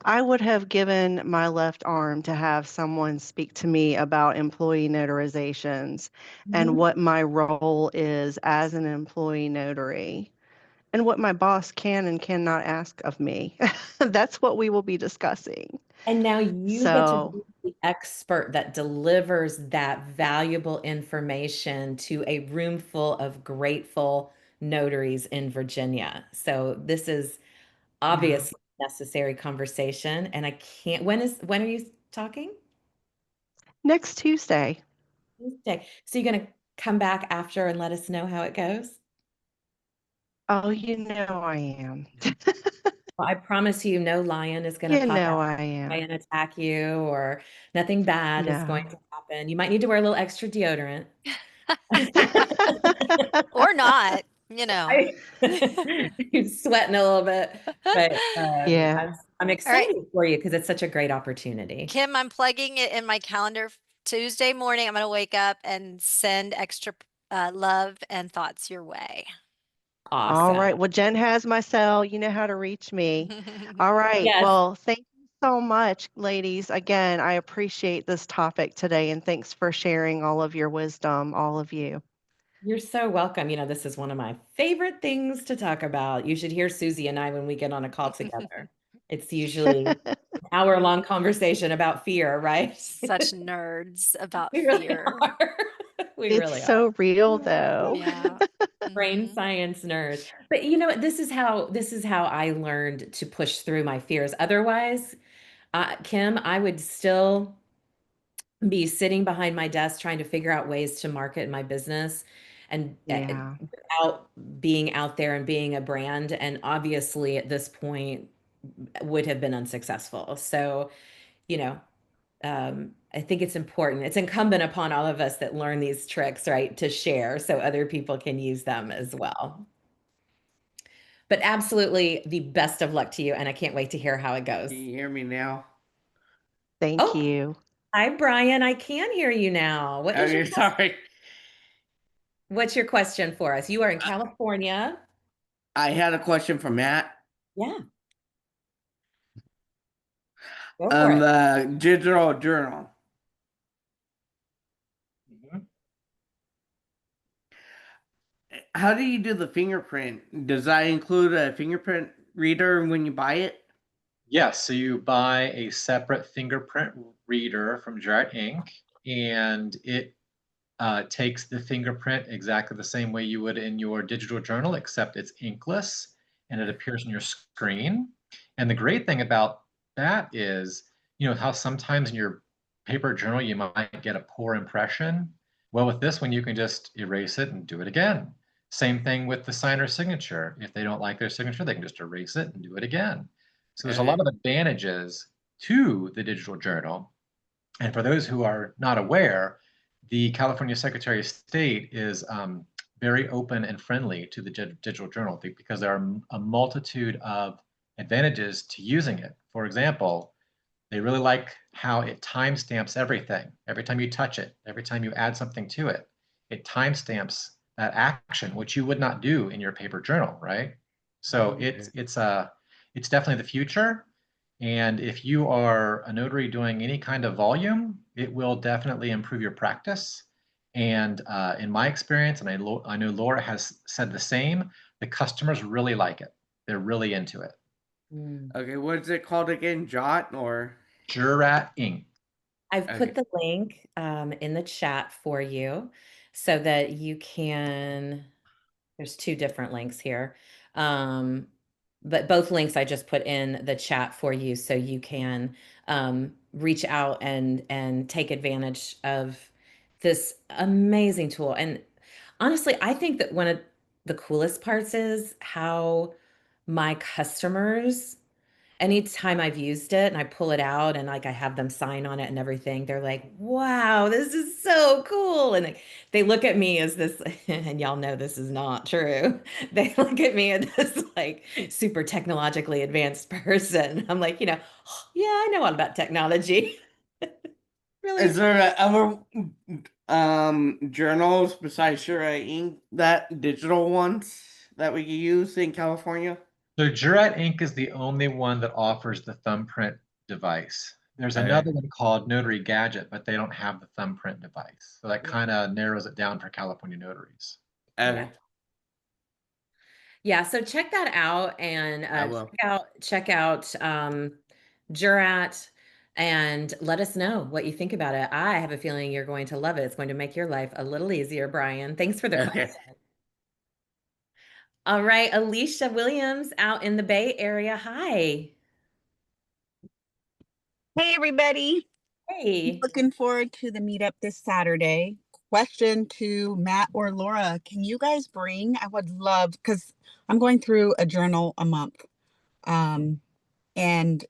I would have given my left arm to have someone speak to me about employee notarizations and Mhm. what my role is as an employee notary and what my boss can and cannot ask of me. That's what we will be discussing. And now you get to So, be the expert that delivers that valuable information to a room full of grateful notaries in Virginia. So this is yeah. obviously a necessary conversation. And I can't, when are you talking? Next Tuesday. Tuesday. So you're going to come back after and let us know how it goes? Oh, you know I am. Well, I promise you, no lion is going to You pop know out I am. and attack you, or nothing bad is going No. to happen. You might need to wear a little extra deodorant. Or not, you know. You're sweating a little bit, but Yeah. I'm All right, excited for you because it's such a great opportunity. Kim, I'm plugging it in my calendar. Tuesday morning, I'm going to wake up and send extra love and thoughts your way. All Awesome. right. Well, Jen has my cell. You know how to reach me. All right. Yes, Well, thank you so much, ladies. Again, I appreciate this topic today, and thanks for sharing all of your wisdom, all of you. you're so welcome. You know, this is one of my favorite things to talk about. You should hear Susie and I when we get on a call together. It's usually an hour-long conversation about fear, right? Such nerds about We really fear. are. We It's really are. so real, though. Yeah. Brain Mhm. science nerd. But you know what? This is how I learned to push through my fears. Otherwise, Kim, I would still be sitting behind my desk trying to figure out ways to market my business and Yeah. without being out there and being a brand. And obviously, at this point, would have been unsuccessful. So, you know, I think it's important. It's incumbent upon all of us that learn these tricks, right, to share so other people can use them as well. But absolutely the best of luck to you, and I can't wait to hear how it goes. Can you hear me now? Thank Oh, you. hi, Brian. I can hear you now. Okay, sorry. What's your question for us? You are in California. I had a question for Matt Yeah, go for on it. the digital journal. Mhm. How do you do the fingerprint? Does that include a fingerprint reader when you buy it? Yes, so you buy a separate fingerprint reader from Jet Ink, and it takes the fingerprint exactly the same way you would in your digital journal, except it's inkless and it appears on your screen. And the great thing about that is, you know, how sometimes in your paper journal you might get a poor impression. Well, with this one, you can just erase it and do it again. Same thing with the signer signature. If they don't like their signature, they can just erase it and do it again. So there's a lot Okay. of advantages to the digital journal. And for those who are not aware, the California Secretary of State is very open and friendly to the digital journal because there are a multitude of advantages to using it. For example, they really like how it timestamps everything. Every time you touch it, every time you add something to it, it timestamps that action, which you would not do in your paper journal, right? So Okay. it's definitely the future. And if you are a notary doing any kind of volume, it will definitely improve your practice. And in my experience, and I know Laura has said the same, the customers really like it. They're really into it. Mm. Okay, what is it called again? Jot or? Jurat Ink. I've put Okay. the link in the chat for you so that you can. There's two different links here. Um, but both links I just put in the chat for you so you can reach out and take advantage of this amazing tool. And honestly, I think that one of the coolest parts is how my customers, anytime I've used it and I pull it out and like I have them sign on it and everything, they're like, wow, this is so cool. And they look at me as this, and y'all know this is not true. They look at me as this like super technologically advanced person. I'm like, "Oh, yeah, I know all about technology." Is Really? there other journals besides Shura Ink, that digital ones that we can use in California? So Jurat Ink is the only one that offers the thumbprint device. There's Okay. another one called Notary Gadget, but they don't have the thumbprint device. So that Yeah. kind of narrows it down for California notaries. Yeah. Okay. Yeah, so check that out and I will. check out Jurat and let us know what you think about it. I have a feeling you're going to love it. It's going to make your life a little easier, Brian. Thanks for the Okay. question. All right, Alicia Williams out in the Bay Area. Hi. Hey, everybody. Hey. Looking forward to the meetup this Saturday. question to Matt or Laura. Can you guys bring, I would love, because I'm going through a journal a month. And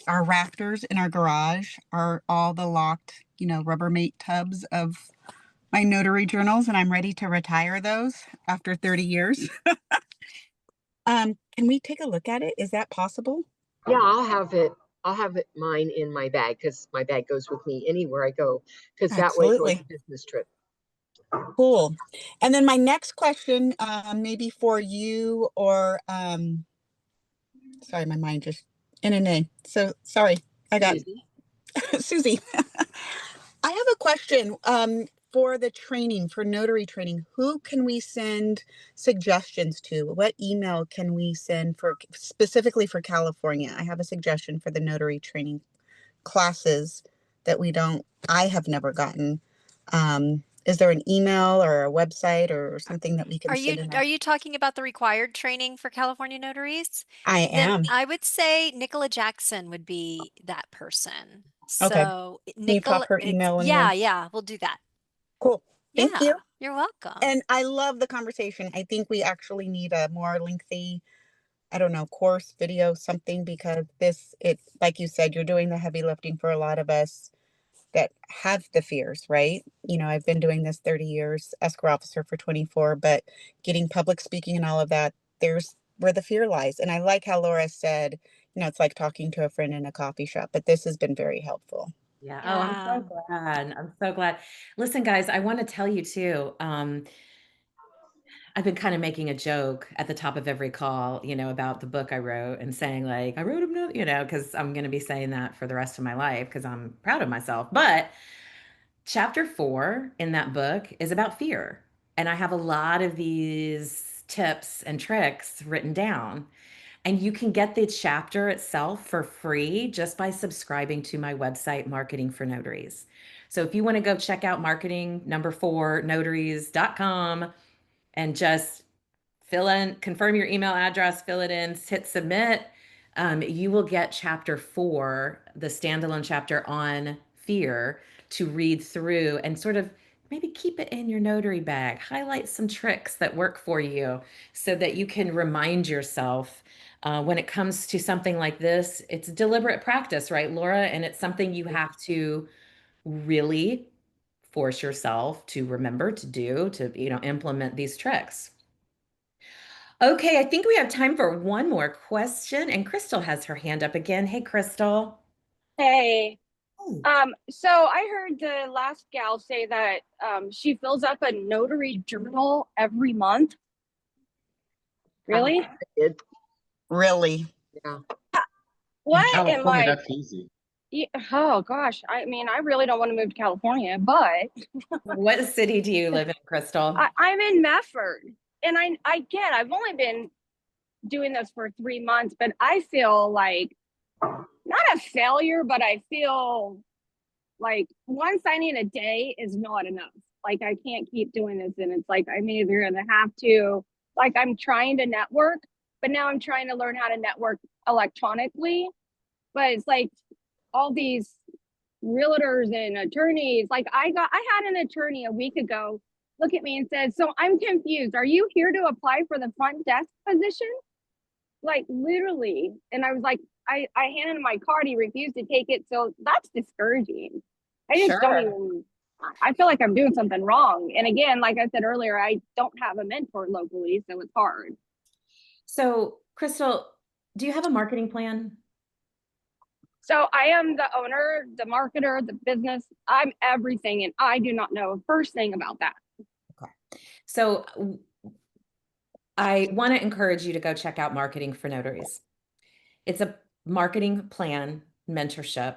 our rafters in our garage are all the locked, Rubbermaid tubs of my notary journals, and I'm ready to retire those after 30 years. Can we take a look at it? Is that possible? Yeah, I'll have it. I'll have it mine in my bag because my bag goes with me anywhere I go. Because that way it's like Absolutely. a business trip. Cool. And then my next question, maybe for you or sorry, my mind just NNA. So sorry, I got Susie? Susie. I have a question for the training, for notary training. Who can we send suggestions to? What email can we send for specifically for California? I have a suggestion for the notary training classes that I have never gotten. Is there an email or a website or something that we can send in? Are you talking about the required training for California notaries? I Then am. I would say Nicola Jackson would be that person. Okay. So Can you pop her email in yeah, here? yeah, we'll do that. Cool. Thank you. Yeah, you're welcome. And I love the conversation. I think we actually need a more lengthy, I don't know, course, video, something, because like you said, you're doing the heavy lifting for a lot of us that have the fears, right? I've been doing this 30 years, escrow officer for 24, but getting public speaking and all of that, there's where the fear lies. And I like how Laura said, it's like talking to a friend in a coffee shop, but this has been very helpful. Yeah. Oh, I'm Yeah. so glad. I'm so glad. Listen, guys, I want to tell you too. I've been kind of making a joke at the top of every call, about the book I wrote and saying like, I wrote a note, because I'm going to be saying that for the rest of my life because I'm proud of myself. But chapter 4 in that book is about fear. And I have a lot of these tips and tricks written down. And you can get the chapter itself for free just by subscribing to my website, Marketing for Notaries. So if you want to go check out marketing number 4 notaries.com and just confirm your email address, fill it in, hit submit, you will get chapter 4, the standalone chapter on fear, to read through and sort of maybe keep it in your notary bag, highlight some tricks that work for you so that you can remind yourself when it comes to something like this. It's deliberate practice, right, Laura? And it's something you have to really force yourself to remember to do, to, implement these tricks. Okay, I think we have time for one more question, and Crystal has her hand up again. Hey, Crystal. Hey, Oh, so I heard the last gal say that she fills up a notary journal every month. Really? I did. Really? Yeah. In What am California, I? that's easy. Oh gosh, I mean, I really don't want to move to California, but what city do you live in, Crystal? I'm in Medford, and I've only been doing this for 3 months, but I feel like not a failure, but I feel like one signing a day is not enough. Like I can't keep doing this, and it's like I'm either gonna have to, like I'm trying to network, but now I'm trying to learn how to network electronically. But it's like all these realtors and attorneys. Like I had an attorney a week ago look at me and said, "So I'm confused. Are you here to apply for the front desk position?" Like literally. And I was like, I handed him my card. He refused to take it. So that's discouraging. I just don't Sure. even, I feel like I'm doing something wrong. And again, like I said earlier, I don't have a mentor locally, so it's hard. So, Crystal, do you have a marketing plan? So I am the owner, the marketer, the business. I'm everything, and I do not know a first thing about that. Okay. So, I want to encourage you to go check out Marketing for Notaries. It's a marketing plan mentorship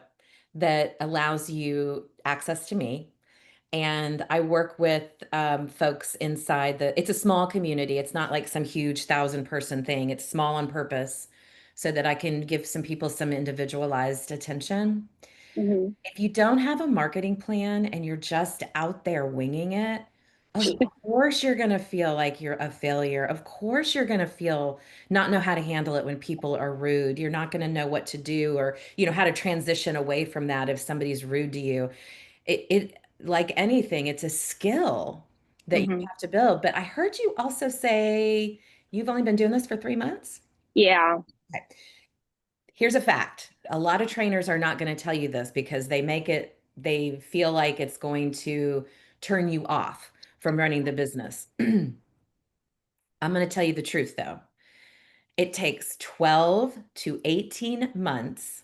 that allows you access to me. And I work with folks inside it's a small community. It's not like some huge 1,000-person thing. It's small on purpose so that I can give some people some individualized attention. Mm-hmm. If you don't have a marketing plan and you're just out there winging it, of course you're going to feel like you're a failure. Of course you're going to feel not know how to handle it when people are rude. You're not going to know what to do or, how to transition away from that if somebody's rude to you. like anything, it's a skill that you Mhm. have to build. But I heard you also say you've only been doing this for 3 months. Yeah. Okay. Here's a fact. A lot of trainers are not going to tell you this because they feel like it's going to turn you off from running the business. I'm going to tell you the truth though. It takes 12 to 18 months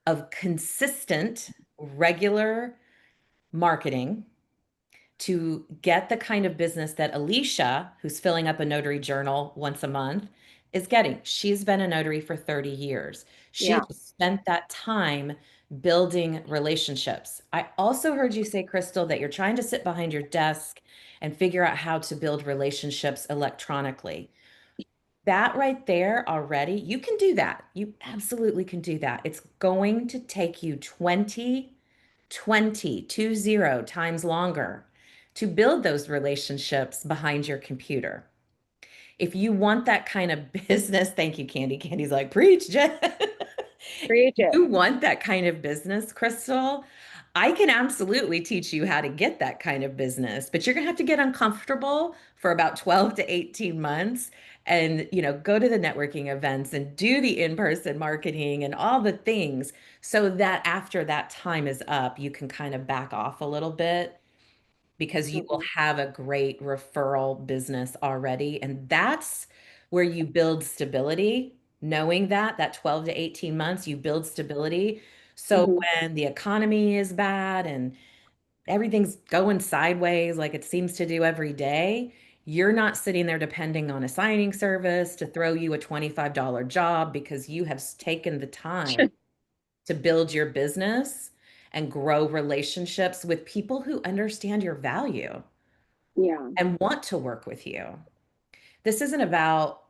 of consistent, regular marketing to get the kind of business that Alicia, who's filling up a notary journal once a month, is getting. She's been a notary for 30 years. She Yeah. has spent that time building relationships. I also heard you say, Crystal, that you're trying to sit behind your desk and figure out how to build relationships electronically. That right there already, you can do that. You absolutely can do that. It's going to take you 20 times longer to build those relationships behind your computer. If you want that kind of business, thank you, Candy. Candy's like, preach, Jen. Preach it. You want that kind of business, Crystal, I can absolutely teach you how to get that kind of business, but you're going to have to get uncomfortable for about 12 to 18 months and, go to the networking events and do the in-person marketing and all the things so that after that time is up, you can kind of back off a little bit because you will Mhm. have a great referral business already. And that's where you build stability, knowing that 12 to 18 months, you build stability. So Mhm. when the economy is bad and everything's going sideways like it seems to do every day, you're not sitting there depending on a signing service to throw you a $25 job because you have taken the time to build your business and grow relationships with people who understand your value Yeah. and want to work with you. This isn't about,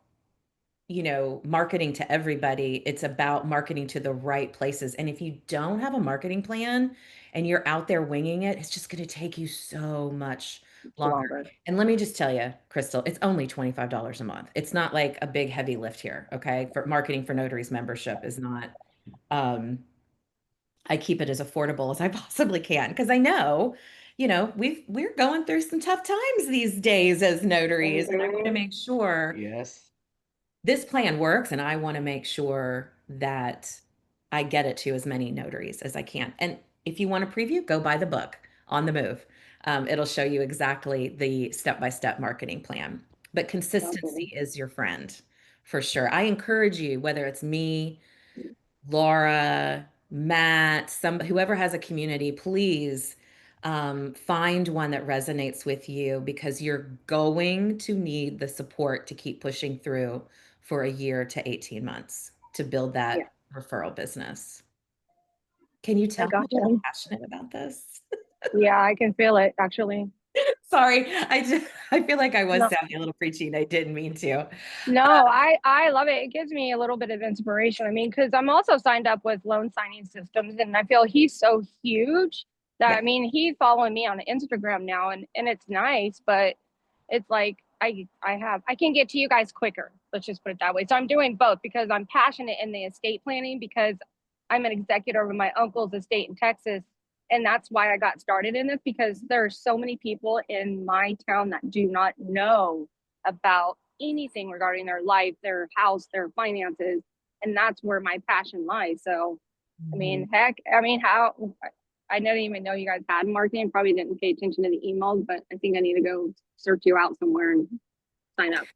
marketing to everybody. It's about marketing to the right places. And if you don't have a marketing plan and you're out there winging it, it's just going to take you so much longer. Longer. And let me just tell you, Crystal, it's only $25 a month. It's not like a big heavy lift here, okay? For marketing for notaries membership is not um I keep it as affordable as I possibly can because I know, we're going through some tough times these days as notaries, and I want to Mhm. make sure Yes. this plan works, and I want to make sure that I get it to as many notaries as I can. And if you want a preview, go buy the book On the Move. It'll show you exactly the step-by-step marketing plan. But Okay. consistency is your friend for sure. I encourage you, whether it's me, Laura, Matt, whoever has a community, please find one that resonates with you because you're going to need the support to keep pushing through for a year to 18 months to build Yeah. that referral business. Can you I tell how got much I'm you. passionate about this? Yeah, I can feel it actually. Sorry, I feel like I was No, sounding a little preachy and I didn't mean to. no, I love it. It gives me a little bit of inspiration. I mean, because I'm also signed up with Loan Signing Systems, and I feel he's so huge that Yeah. I mean he's following me on Instagram now, and it's nice, but it's like I can get to you guys quicker. Let's just put it that way. So I'm doing both because I'm passionate in the estate planning because I'm an executor of my uncle's estate in Texas. And that's why I got started in this because there are so many people in my town that do not know about anything regarding their life, their house, their finances. And that's where my passion lies. So, I Mhm. mean, heck, I mean, I didn't even know you guys had marketing, probably didn't pay attention to the emails, but I think I need to go search you out somewhere and sign up.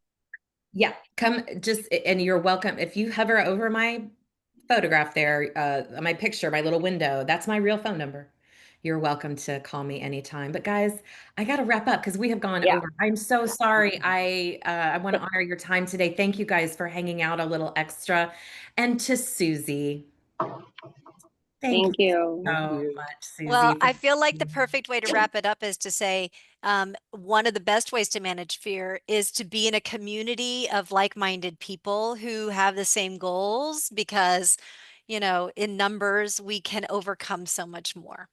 Yeah, come just, and you're welcome. If you hover over my photograph there, my picture, my little window, that's my real phone number. You're welcome to call me anytime. But guys, I got to wrap up because we have gone Yeah. over. I'm so sorry. I want to honor your time today. Thank you guys for hanging out a little extra. And to Susie, thank Thank you you. Thank so you. much, Well, Susie. I feel like the perfect way to wrap it up is to say one of the best ways to manage fear is to be in a community of like-minded people who have the same goals because, in numbers, we can overcome so much more.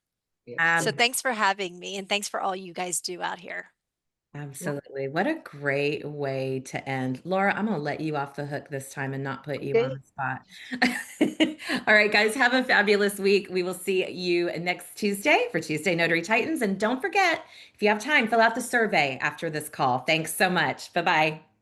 Yes. So Um, thanks for having me and thanks for all you guys do out here. Absolutely. What a great way to end. Laura, I'm going to let you off the hook this time and not put you on Okay. the spot. All right, guys, have a fabulous week. We will see you next Tuesday for Tuesday Notary Titans. And don't forget, if you have time, fill out the survey after this call. Thanks so much. Bye-bye.